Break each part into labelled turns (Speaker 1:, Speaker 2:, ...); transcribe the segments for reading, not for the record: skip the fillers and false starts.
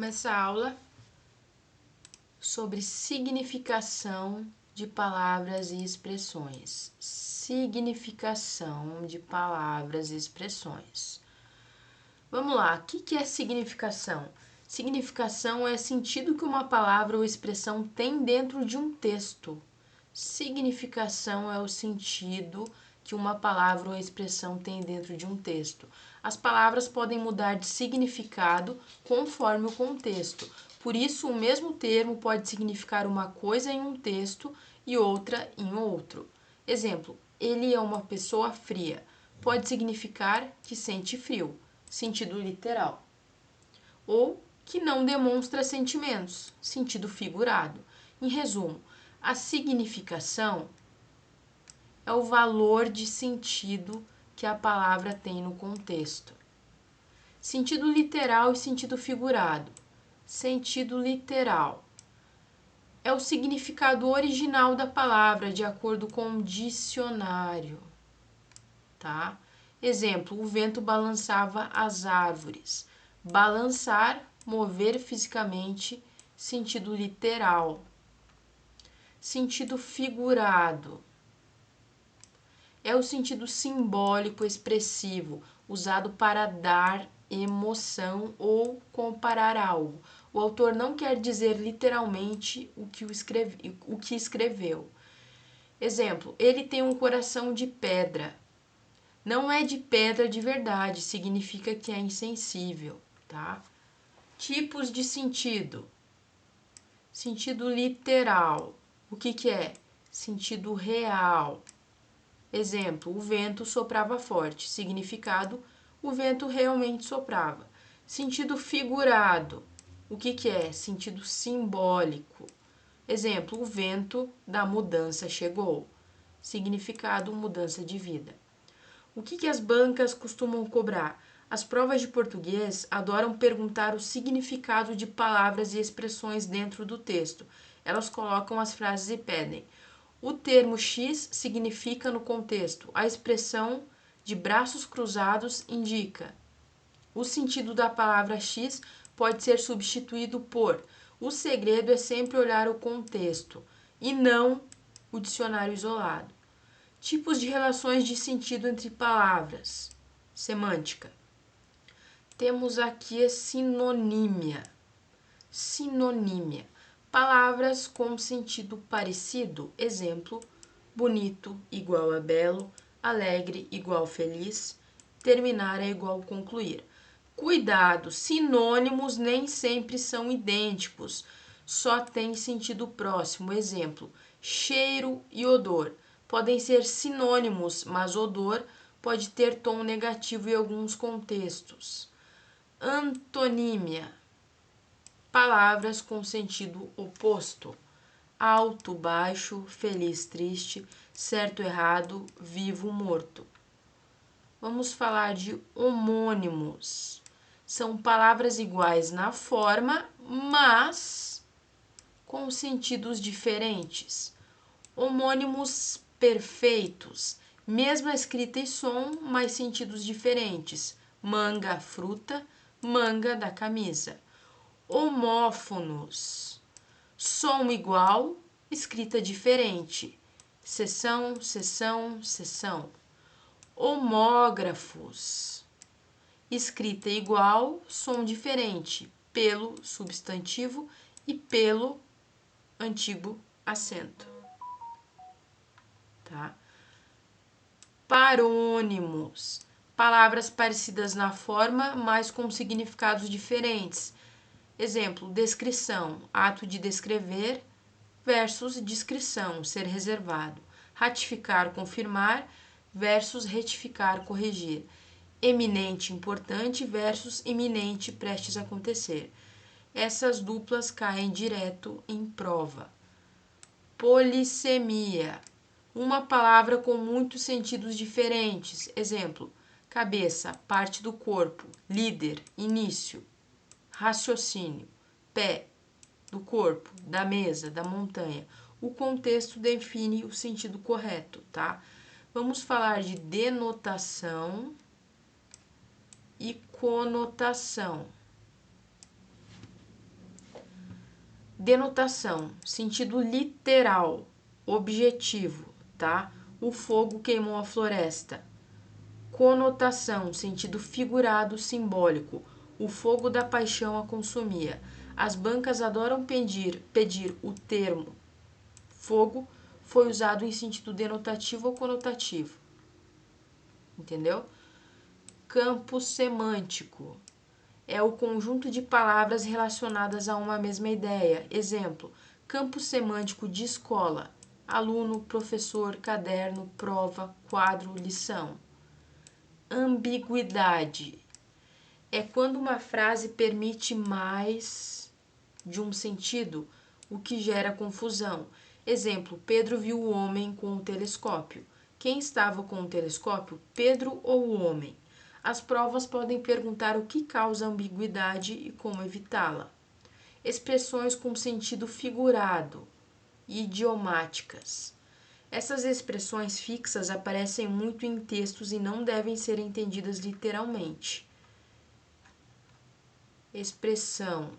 Speaker 1: essa aula sobre significação de palavras e expressões. Significação de palavras e expressões. Vamos lá, o que é significação? Significação é sentido que uma palavra ou expressão tem dentro de um texto. Significação é o sentido que uma palavra ou expressão tem dentro de um texto. As palavras podem mudar de significado conforme o contexto. Por isso, o mesmo termo pode significar uma coisa em um texto e outra em outro. Exemplo, ele é uma pessoa fria. Pode significar que sente frio, sentido literal. Ou que não demonstra sentimentos, sentido figurado. Em resumo, a significação é o valor de sentido que a palavra tem no contexto. Sentido literal e sentido figurado. Sentido literal é o significado original da palavra, de acordo com o dicionário, tá? Exemplo, o vento balançava as árvores. Balançar, mover fisicamente, sentido literal. Sentido figurado é o sentido simbólico expressivo, usado para dar emoção ou comparar algo. O autor não quer dizer literalmente o que escreveu. Exemplo, ele tem um coração de pedra. Não é de pedra de verdade, significa que é insensível, tá? Tipos de sentido. Sentido literal. O que é? Sentido real. Exemplo, o vento soprava forte. Significado, o vento realmente soprava. Sentido figurado. O que é? Sentido simbólico. Exemplo, o vento da mudança chegou. Significado, mudança de vida. O que as bancas costumam cobrar? As provas de português adoram perguntar o significado de palavras e expressões dentro do texto. Elas colocam as frases e pedem: o termo X significa no contexto. A expressão de braços cruzados indica. O sentido da palavra X pode ser substituído por. O segredo é sempre olhar o contexto e não o dicionário isolado. Tipos de relações de sentido entre palavras. Semântica. Temos aqui a sinonímia. Sinonímia. Palavras com sentido parecido. Exemplo, bonito igual a belo, alegre igual feliz, terminar é igual concluir. Cuidado, sinônimos nem sempre são idênticos, só têm sentido próximo. Exemplo, cheiro e odor podem ser sinônimos, mas odor pode ter tom negativo em alguns contextos. Antonímia. Palavras com sentido oposto. Alto, baixo, feliz, triste, certo, errado, vivo, morto. Vamos falar de homônimos. São palavras iguais na forma, mas com sentidos diferentes. Homônimos perfeitos, mesma escrita e som, mas sentidos diferentes. Manga, fruta, manga da camisa. Homófonos, som igual, escrita diferente. Seção, seção, seção. Homógrafos, escrita igual, som diferente. Pelo, substantivo, e pelo, antigo acento. Tá? Parônimos, palavras parecidas na forma, mas com significados diferentes. Exemplo, descrição, ato de descrever versus descrição, ser reservado. Ratificar, confirmar versus retificar, corrigir. Eminente, importante versus iminente, prestes a acontecer. Essas duplas caem direto em prova. Polissemia, uma palavra com muitos sentidos diferentes. Exemplo, cabeça, parte do corpo, líder, início, raciocínio, pé, do corpo, da mesa, da montanha. O contexto define o sentido correto, tá? Vamos falar de denotação e conotação. Denotação, sentido literal, objetivo, tá? O fogo queimou a floresta. Conotação, sentido figurado, simbólico. O fogo da paixão a consumia. As bancas adoram pedir o termo fogo foi usado em sentido denotativo ou conotativo. Entendeu? Campo semântico é o conjunto de palavras relacionadas a uma mesma ideia. Exemplo: campo semântico de escola: aluno, professor, caderno, prova, quadro, lição. Ambiguidade é quando uma frase permite mais de um sentido, o que gera confusão. Exemplo: Pedro viu o homem com o telescópio. Quem estava com o telescópio, Pedro ou o homem? As provas podem perguntar o que causa ambiguidade e como evitá-la. Expressões com sentido figurado, idiomáticas. Essas expressões fixas aparecem muito em textos e não devem ser entendidas literalmente. Expressão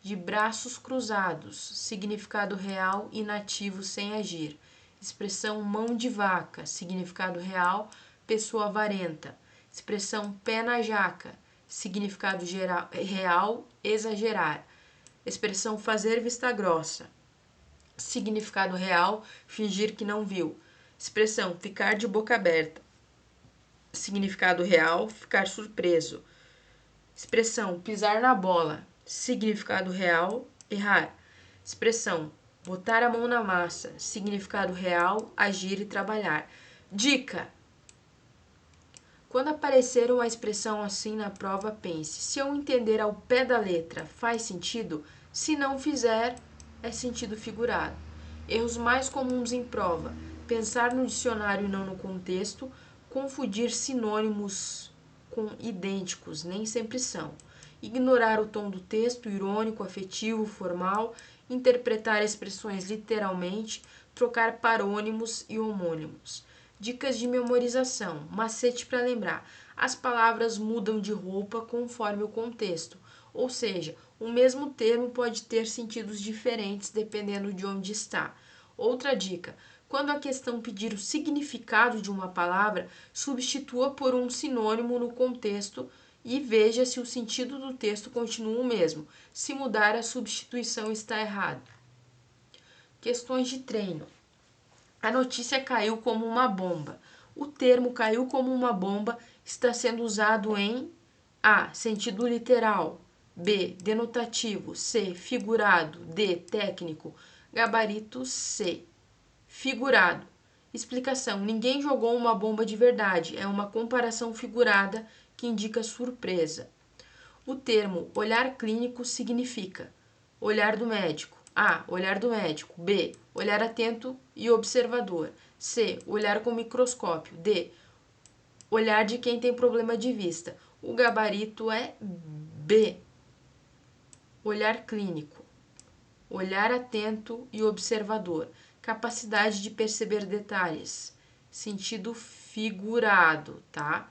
Speaker 1: de braços cruzados, significado real, inativo, sem agir. Expressão mão de vaca, significado real, pessoa avarenta. Expressão pé na jaca, significado real, exagerar. Expressão fazer vista grossa, significado real, fingir que não viu. Expressão ficar de boca aberta, significado real, ficar surpreso. Expressão pisar na bola, significado real, errar. Expressão botar a mão na massa, significado real, agir e trabalhar. Dica: quando aparecer uma expressão assim na prova, pense: se eu entender ao pé da letra, faz sentido? Se não fizer, é sentido figurado. Erros mais comuns em prova: pensar no dicionário e não no contexto, confundir sinônimos com idênticos, nem sempre são. Ignorar o tom do texto, irônico, afetivo, formal, interpretar expressões literalmente, trocar parônimos e homônimos. Dicas de memorização. Macete para lembrar. As palavras mudam de roupa conforme o contexto. Ou seja, o mesmo termo pode ter sentidos diferentes dependendo de onde está. Outra dica: quando a questão pedir o significado de uma palavra, substitua por um sinônimo no contexto e veja se o sentido do texto continua o mesmo. Se mudar, a substituição está errada. Questões de treino. A notícia caiu como uma bomba. O termo caiu como uma bomba está sendo usado em A. Sentido literal. B. Denotativo. C. Figurado. D. Técnico. Gabarito C. Figurado. Explicação: ninguém jogou uma bomba de verdade. É uma comparação figurada que indica surpresa. O termo olhar clínico significa olhar do médico. A. Olhar do médico. B. Olhar atento e observador. C. Olhar com microscópio. D. Olhar de quem tem problema de vista. O gabarito é B. Olhar clínico. Olhar atento e observador. Capacidade de perceber detalhes. Sentido figurado, tá?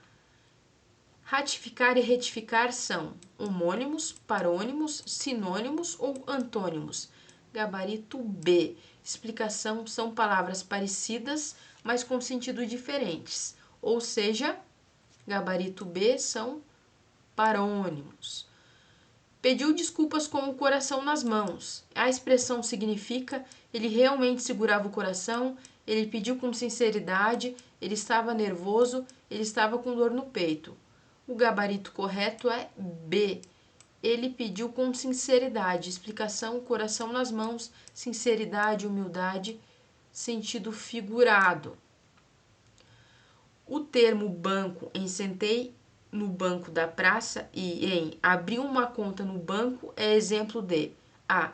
Speaker 1: Ratificar e retificar são homônimos, parônimos, sinônimos ou antônimos. Gabarito B. Explicação: são palavras parecidas, mas com sentido diferentes. Ou seja, gabarito B são parônimos. Pediu desculpas com o coração nas mãos. A expressão significa: ele realmente segurava o coração, ele pediu com sinceridade, ele estava nervoso, ele estava com dor no peito. O gabarito correto é B. Ele pediu com sinceridade. Explicação: coração nas mãos, sinceridade, humildade, sentido figurado. O termo banco em sentei no banco da praça e em abrir uma conta no banco é exemplo de A.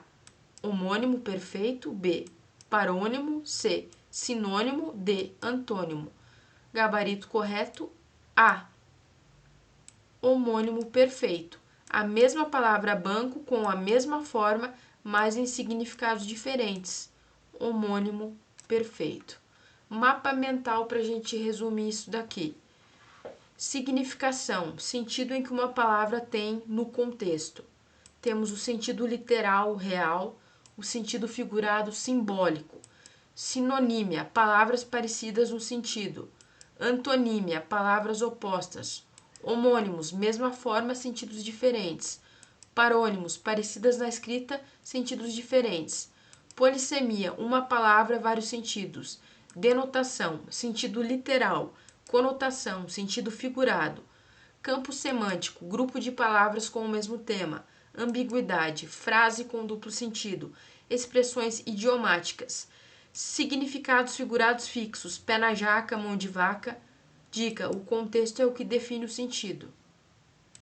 Speaker 1: Homônimo perfeito. B. Parônimo. C. Sinônimo. D. Antônimo. Gabarito correto A. Homônimo perfeito. A mesma palavra banco com a mesma forma, mas em significados diferentes. Homônimo perfeito. Mapa mental para a gente resumir isso daqui. Significação, sentido em que uma palavra tem no contexto. Temos o sentido literal, real, o sentido figurado simbólico. Sinonímia, palavras parecidas no sentido. Antonímia, palavras opostas. Homônimos, mesma forma, sentidos diferentes. Parônimos, parecidas na escrita, sentidos diferentes. Polissemia, uma palavra, vários sentidos. Denotação, sentido literal. Conotação, sentido figurado. Campo semântico, grupo de palavras com o mesmo tema. Ambiguidade, frase com duplo sentido. Expressões idiomáticas. Significados figurados fixos, pé na jaca, mão de vaca. Dica: o contexto é o que define o sentido.